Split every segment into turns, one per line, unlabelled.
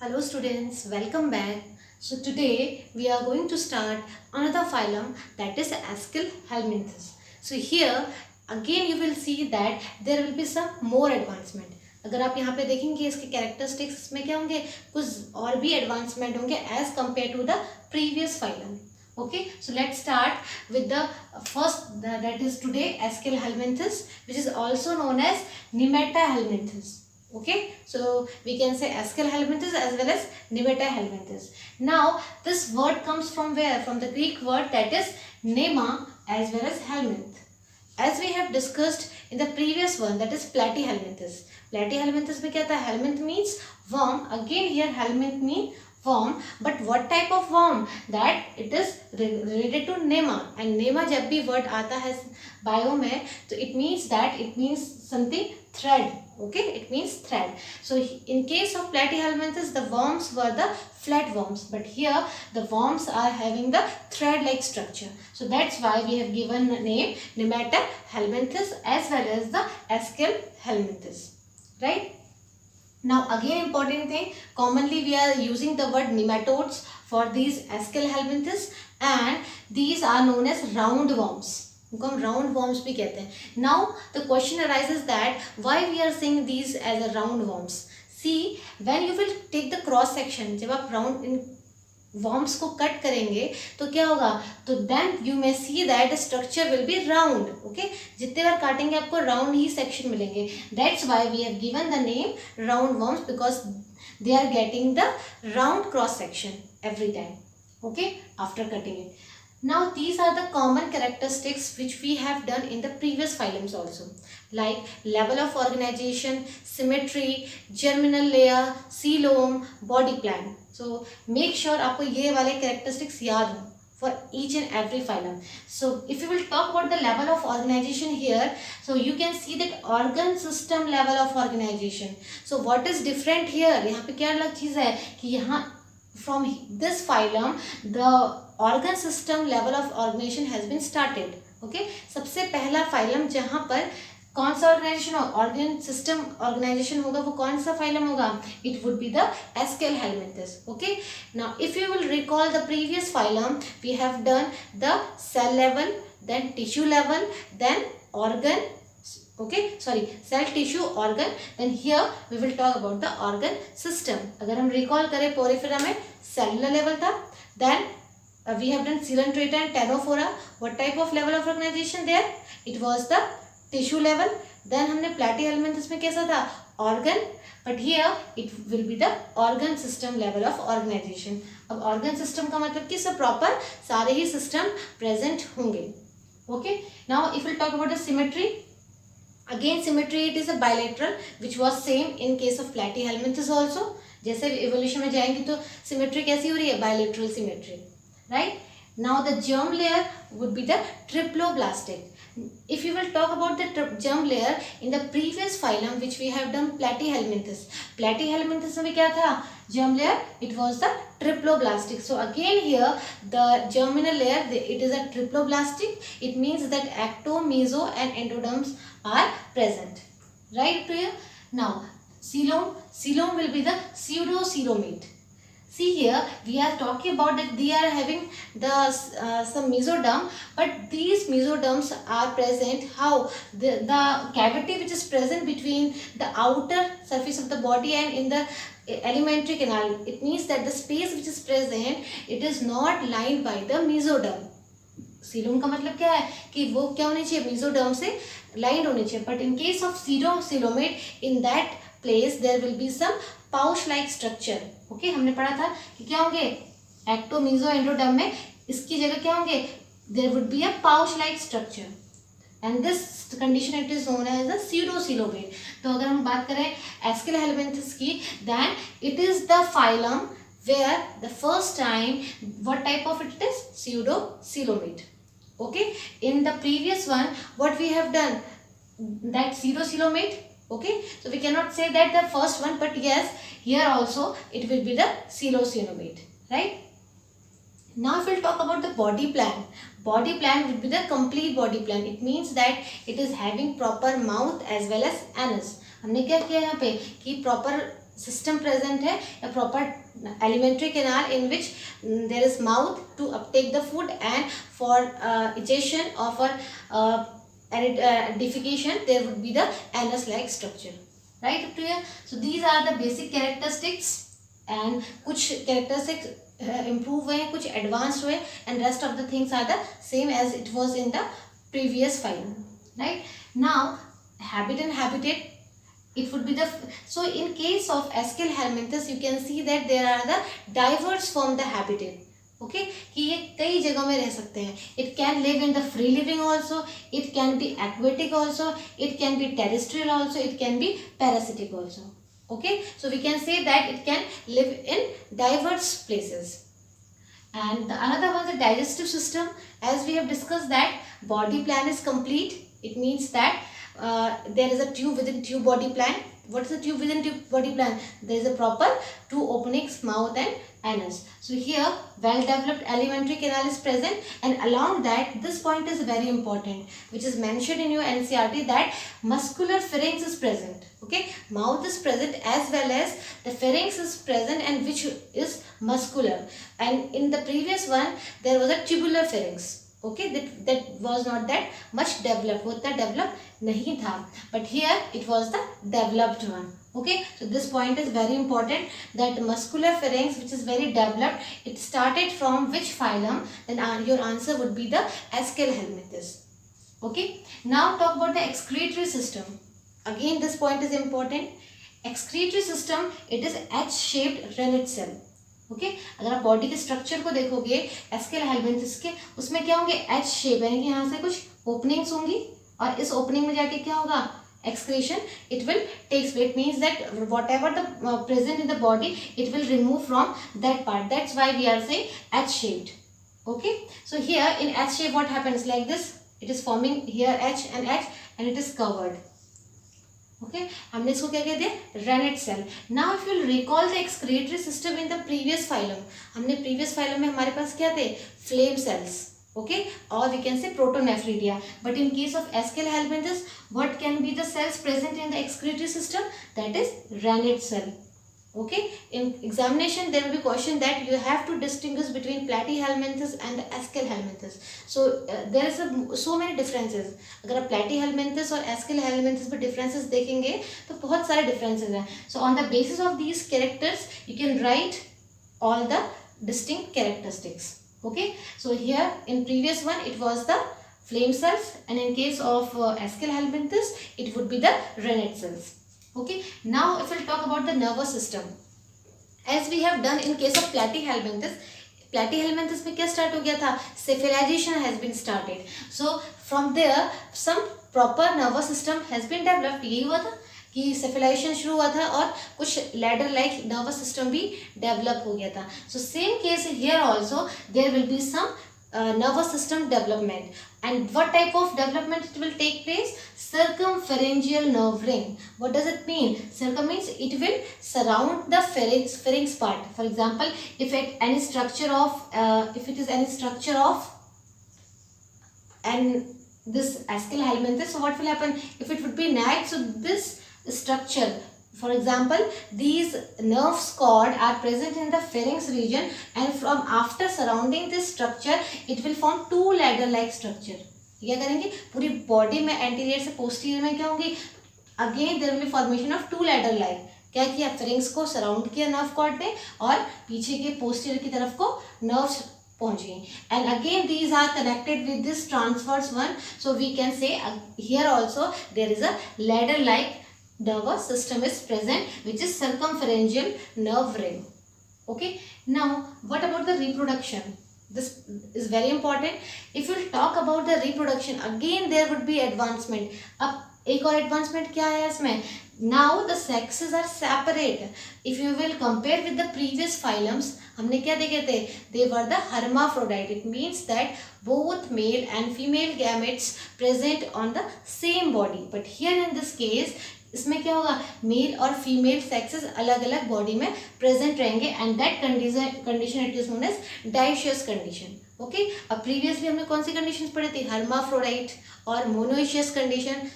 Hello students, welcome back. So today we are going to start another phylum, that is Aschelhelminthes. So here again you will see that there will be some more advancement. अगर आप यहाँ पे देखेंगे इसके characteristics में क्या होंगे, कुछ और भी एडवांसमेंट होंगे as compare to the previous phylum. Okay, so let's start with the first, that is today Aschelhelminthes, which is also known as Nematohelminthes. Okay, so we can say Aschelhelminthes as well as Nematohelminthes. Now this word comes from where? From the Greek word that is nema as well as helminth. As we have discussed in the previous one, that is Platyhelminthes. Platyhelminthes में क्या था? Helminth means worm. Again here helminth mean worm, but what type of worm? That it is related to nema, and nema जब भी word आता है bio में, तो it means something thread. Okay, it means thread. So in case of Platyhelminthes, the worms were the flat worms, but here the worms are having the thread like structure. So that's why we have given the name Nematohelminthes as well as the Aschelhelminthes, right? Now again important thing, commonly we are using the word nematodes for these Aschelhelminthes, and these are known as roundworms. उनको हम round worms भी कहते हैं. Now the question arises that why we are saying these as a round worms. See when you will take the cross section, जब आप round इन worms को cut करेंगे तो क्या होगा, तो then you may see that structure will be round. Okay, जितने बार काटेंगे आपको राउंड ही सेक्शन मिलेंगे. That's why we have given the name round worms, because they are getting the round cross section every time. Okay, after cutting it. Now these are the common characteristics which we have done in the previous phylums also, like level of organization, symmetry, germinal layer, coelom, body plan. So make sure आपको ये वाले characteristics याद हो for each and every phylum. So if you will talk about the level of organization here, so you can see that organ system level of organization. So what is different here? यहाँ पे क्या अलग चीज़ है कि यहाँ from this phylum the organ system level of organization has been started. Okay, सबसे पहला phylum जहाँ पर कौन सा ऑर्गेनाइजेशन हो, ऑर्गन सिस्टम ऑर्गेनाइजेशन होगा, वो कौन सा फाइलम होगा? It would be the Aschelhelminthes. Okay, now if you will recall the previous phylum, we have done the cell level, then tissue level, then organ, okay, sorry, cell tissue organ, then here we will talk about the organ system. अगर हम recall करें Porifera में cellular level था, then we have done coelenterata and ctenophora. What type of level of organization there? It was the tissue level. Then हमने Platyhelminthes में कैसा था? Organ, but here it will be the organ system level of organization. अब organ system का मतलब कि सब proper सारे ही system present होंगे. Okay, now if we talk about the symmetry, again symmetry it is a bilateral which was same in case of Platyhelminthes also. जैसे evolution में जाएंगे तो symmetry कैसी हो रही है? Bilateral symmetry, right? Now the germ layer would be the triploblastic. If you will talk about the germ layer in the previous phylum which we have done Platyhelminthes, Platyhelminthes में क्या था? Germ layer, it was the triploblastic. So again here the germinal layer, it is a triploblastic. It means that ecto, meso and endoderms are present, right? Priya? Now coelom will be the pseudocoelomate. See here we are talking about that they are having the some mesoderm, but these mesoderms are present how? The cavity which is present between the outer surface of the body and in the alimentary canal, it means that the space which is present, it is not lined by the mesoderm. Coelom का मतलब क्या है कि वो क्या होनी चाहिए? Mesoderm से लाइंड होनी चाहिए. But in case of pseudocoelomate, in that place there will be some pouch like structure. Okay, हमने पढ़ा था कि क्या होंगे? एक्टो, मीजो, एंडोडर्म में इसकी जगह क्या होंगे? There would be a pouch like structure, and this condition it is known as the pseudocoelomate. तो अगर हम बात करें Aschelhelminthes की, then it is the phylum where the first time what type of it is? Pseudocoelomate. Okay, in the previous one what we have done, that pseudocoelomate. Okay, so we cannot say that the first one, but yes, here also it will be the pseudocoelomate, right? Now if we'll talk about the body plan, body plan will be the complete body plan. It means that it is having proper mouth as well as anus. हमने क्या किया यहाँ पे कि proper system present है, a proper alimentary canal in which there is mouth to uptake the food, and for ejection or for defecation there would be the anus like structure. Right up to here? So these are the basic characteristics, and कुछ characteristics improve हुए, कुछ advanced हुए, and rest of the things are the same as it was in the previous phylum. Right? Now habit and habitat, it would be the, so in case of Aschelhelminthes you can see that there are the diverse from the habitat. Okay, कि ये कई जगह में रह सकते हैं. It can live in the free living also, it can be aquatic also, it can be terrestrial also, it can be parasitic also. Okay, so we can say that it can live in diverse places. And the another one, the digestive system, as we have discussed that body plan is complete. It means that there is a tube within tube body plan. What is the tube within tube body plan? There is a proper two openings, mouth and anus. So here well developed alimentary canal is present, and along that this point is very important, which is mentioned in your NCERT, that muscular pharynx is present. Okay, mouth is present as well as the pharynx is present, and which is muscular. And in the previous one there was a tubular pharynx. Okay, that was not that much developed, वो इतना developed नहीं था, but here it was the developed one. Okay, so this point is very important, that muscular pharynx which is very developed, it started from which phylum? Then your answer would be the Aschelhelminthes. Okay, now talk about the excretory system. Again this point is important. Excretory system, it is H-shaped rennet cell. Okay, अगर आप body के structure को देखोगे एस्केलहेल्मिंथेस के, उसमें क्या होंगे? H shape, यानी कि यहाँ से कुछ ओपनिंग्स होंगी, और इस ओपनिंग में जाके क्या होगा? Excretion it will takes place. Means that whatever the present in the body it will remove from that part. That's why we are saying H shaped. Okay, so here in H shape what happens? Like this, it is forming here H and it is covered. Okay, हमने इसको क्या कहते हैं? Renette cell. Now if you recall the excretory system in the previous phylum, हमने previous phylum में हमारे पास क्या थे? Flame cells. ओके, और we can say protonephridia. But in case of aschelminthes what can be the cells present in the excretory system? That is renette cell. Okay, in examination there will be question that you have to distinguish between platyhelminthes and the Aschelhelminthes. So there is so many differences. अगर आप platyhelminthes और Aschelhelminthes में differences देखेंगे तो बहुत सारे differences हैं. So on the basis of these characters you can write all the distinct characteristics. Okay, so here in previous one it was the flame cells, and in case of Aschelhelminthes it would be the rennet cells. Okay, now if we'll talk about the nervous system, as we have done in case of platyhelminthes. platyhelminthes में क्या start हो गया था? Cephalization has been started. So from there some proper nervous system has been developed. यही हुआ था कि cephalization शुरू हुआ था और कुछ ladder like nervous system भी develop हो गया था. So same case here also there will be some nervous system development. And what type of development it will take place? Circumpharyngeal nerve ring. What does it mean? Circum means it will surround the pharynx part. For example, if it any structure of if it is any structure of and this Aschelhelminthes, so what will happen? If it would be neck, so this structure, for example, these nerve cord are present in the pharynx region, and from after surrounding this structure it will form two ladder like structure. क्या करेंगे? पूरी body में anterior से posterior में क्या होंगी? Again there will be formation of two ladder like. क्या किया? फेरिंग्स को सराउंड किया नर्व कॉर्ड ने, और पीछे के पोस्टीरियर की तरफ को नर्व्स पहुंच गई. And again these are connected with this transverse one. So we can say here also there is a ladder like nervous system is present, which is circumpharyngeal nerve ring. Okay, now what about the reproduction? This is very important. If you talk about the reproduction, again there would be advancement. अब एक और advancement क्या है इसमें? Now the sexes are separate. If you will compare with the previous phylums, हमने क्या देखे थे? They were the hermaphrodite. It means that both male and female gametes present on the same body. But here in this case, इसमें क्या होगा? Mail और female sexes अलग अलग बॉडी में प्रेजेंट रहेंगे, and that condition it is known as dioecious condition. Okay, अब previously हमने कौन सी कंडीशंस पढ़ी थी? हर्माफ्रोडाइट और monoecious condition.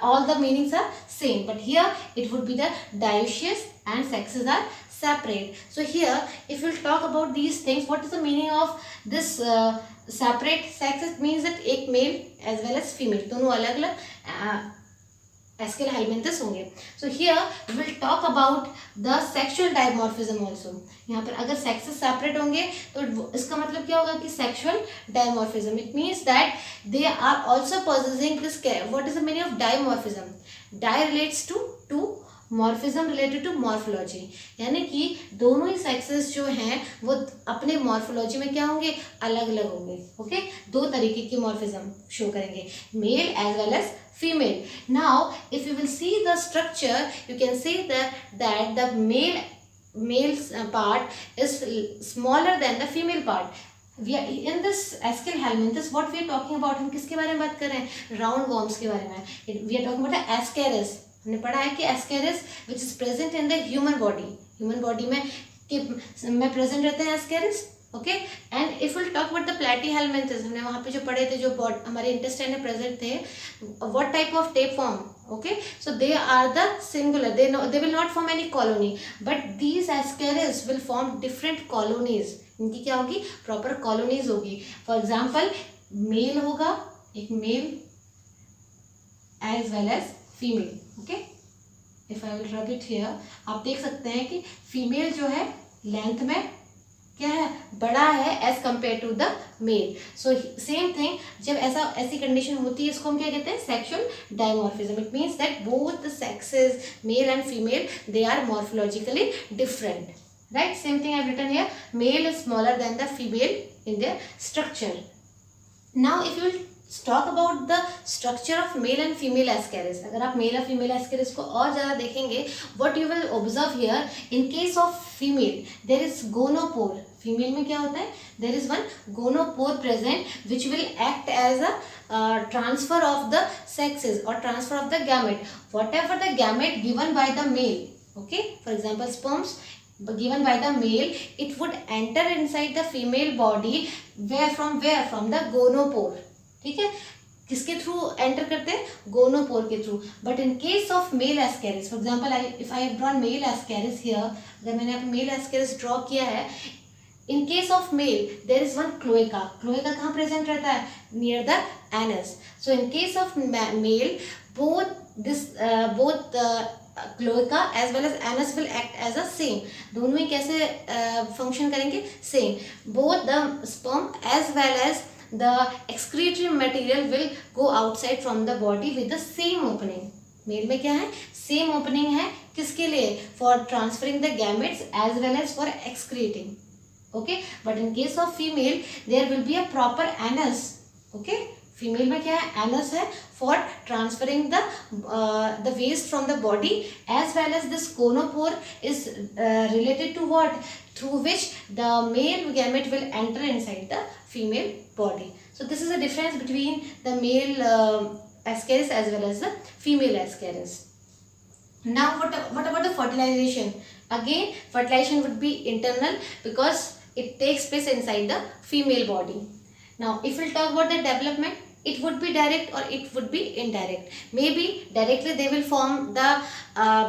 all the meanings are same, but here it would be the dioecious and sexes are separate. So here if we'll talk about these things, what is the meaning of this separate sexes? Means that एक male as well as female दोनों अलग अलग Aschelminthes होंगे. So here we will talk about the sexual dimorphism also. यहाँ पर अगर sexes separate होंगे तो इसका मतलब क्या होगा कि sexual dimorphism. It means that they are also possessing this. What is the meaning of dimorphism? Di relates to morphism related to morphology, यानी कि दोनों ही सेक्सेस जो हैं वो अपने मॉर्फोलॉजी में क्या होंगे? अलग अलग होंगे. ओके, दो तरीके की मॉर्फिज्म शो करेंगे, male as well as female. Now if you will see the structure, you can see that the male part is smaller than the female part. We are in this Escherichia helminthus, what we are talking about, हम किसके बारे में बात कर रहे हैं? Round worms के बारे में. We are talking about the Ascaris. हमने पढ़ा है कि Ascaris which is present in the human body में प्रेजेंट रहते हैं Ascaris. Okay, and if will talk about the platyhelminthes, हमने वहाँ पे जो पढ़े थे, जो हमारे इंटेस्टाइन में प्रेजेंट थे, what type of tape form? Okay, so they are the singular, they will not form any colony, but these Ascaris will form different colonies. इनकी क्या होगी? प्रॉपर कॉलोनीज होगी. फॉर एग्जाम्पल मेल होगा, एक male as well as female. Okay, if I will rub it here, आप देख सकते हैं कि फीमेल जो है लेंथ में क्या है? बड़ा है as compare to the male. So same thing, जब ऐसी कंडीशन होती है, इसको हम क्या कहते हैं? Sexual dimorphism. It means that both the sexes, male and female, they are morphologically different. Right, same thing I have written here, male is smaller than the female in their structure. Now if you will talk about the structure of male and female ascaris. अगर आप mail और female ascaris को और ज़्यादा देखेंगे, what you will observe here, in case of female there is gonopore. Female में क्या होता है? There is one gonopore present which will act as a transfer of the sexes or transfer of the gamete. Whatever the gamete given by the male, okay, for example sperms given by the male, it would enter inside the female body. From the gonopore. ठीक है, किसके through enter करते हैं? Gonopore के through. But in case of male Ascaris, for example if I have drawn male Ascaris here, अगर मैंने यहाँ पे मेल एस्केरिस ड्रॉ किया है, in case of male there is one cloaca. Cloaca कहाँ प्रेजेंट रहता है? Near the anus. So in case of male both cloaca as well as anus will act as a same. दोनों ही कैसे function करेंगे? Same. Both the sperm as well as the excretory material will go outside from the body with the same opening. Male में क्या है? Same opening है. किसके लिए? For transferring the gametes as well as for excreting. Okay, but in case of female there will be a proper anus. Okay, female में क्या है? Anus है for transferring the waste from the body, as well as this gonopore is related to what? Through which the male gamete will enter inside the female body. So this is the difference between the male ascaris as well as the female ascaris. Now what about the fertilization? Again, fertilization would be internal because it takes place inside the female body. Now if we'll talk about the development, it would be direct or it would be indirect. Maybe directly they will form the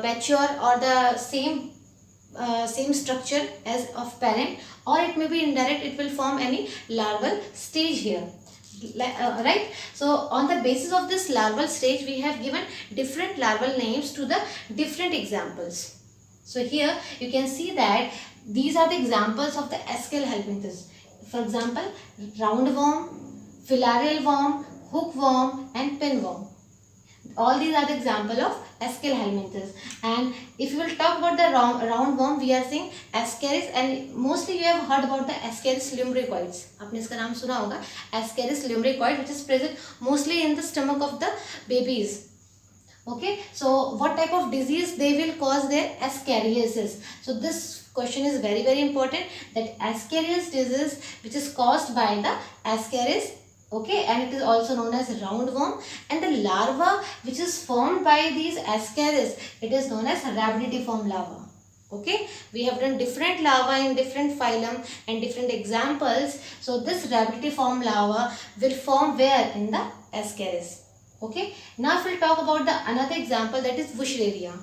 mature or the same structure as of parent, or it may be indirect, it will form any larval stage here. Right, so on the basis of this larval stage we have given different larval names to the different examples. So here you can see that these are the examples of the Escherichia helminthus. For example, roundworm, filarial worm, hookworm and pinworm. All these are the example of Escherichia helminthus. And if you will talk about the roundworm, we are seeing Ascaris, and mostly you have heard about the Ascaris lumbricoids. आपने इसका नाम सुना होगा, Ascaris lumbricoid, which is present mostly in the stomach of the babies. Okay, so what type of disease they will cause? Their ascariasis. So this question is very very important, that ascarias disease which is caused by the Ascaris. Okay, and it is also known as roundworm, and the larva which is formed by these ascaris, it is known as rhabdiform larva. Okay, we have done different larva in different phylum and different examples. So this rhabdiform larva will form where? In the ascaris. Okay, now if we will talk about the another example, that is Wuchereria.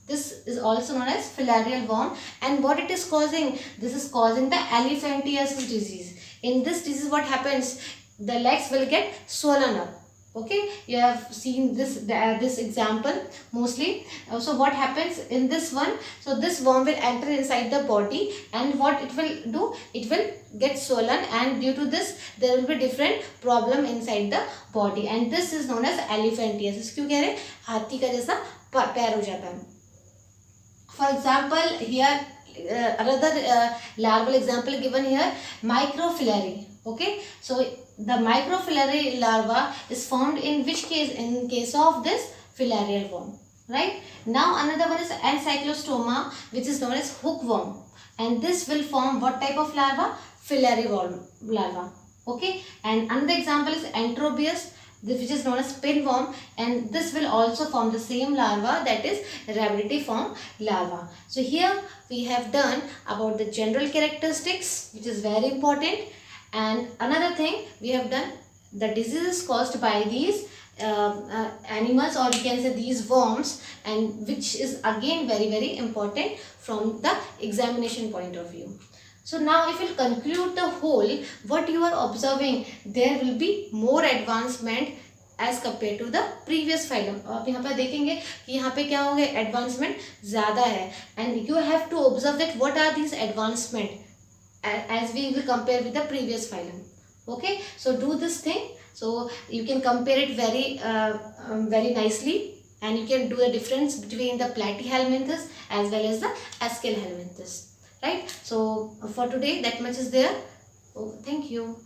This is also known as filarial worm, and what it is causing? This is causing the elephantiasis disease. In this disease, what happens? The legs will get swollen up. Okay, you have seen this example mostly. So what happens in this one? So this worm will enter inside the body, and what it will do? It will get swollen, and due to this there will be different problem inside the body, and this is known as elephantiasis. क्यों कह रहे हैं? हाथी का जैसा पैर हो जाता है. For example, here another larval example given here, microfilary. Okay, so the microfilary larva is formed in which case? In case of this filarial worm, right? Now another one is Ancylostoma, which is known as hookworm, and this will form what type of larva? Filary worm larva. Okay, and another example is Enterobius, which is known as pinworm, and this will also form the same larva, that is rhabditiform larva. So here we have done about the general characteristics, which is very important, and another thing we have done, the diseases caused by these animals, or you can say these worms, and which is again very important from the examination point of view. So now if you conclude the whole, what you are observing, there will be more advancement as compared to the previous phylum. आप यहाँ पे देखेंगे कि यहाँ पे क्या होगा, advancement ज़्यादा है, and you have to observe that what are these advancement as we will compare with the previous phylum. Okay, so do this thing, so you can compare it very nicely, and you can do the difference between the Platyhelminthes as well as the Aschelhelminthes. Right, so for today that much is there. Oh, thank you.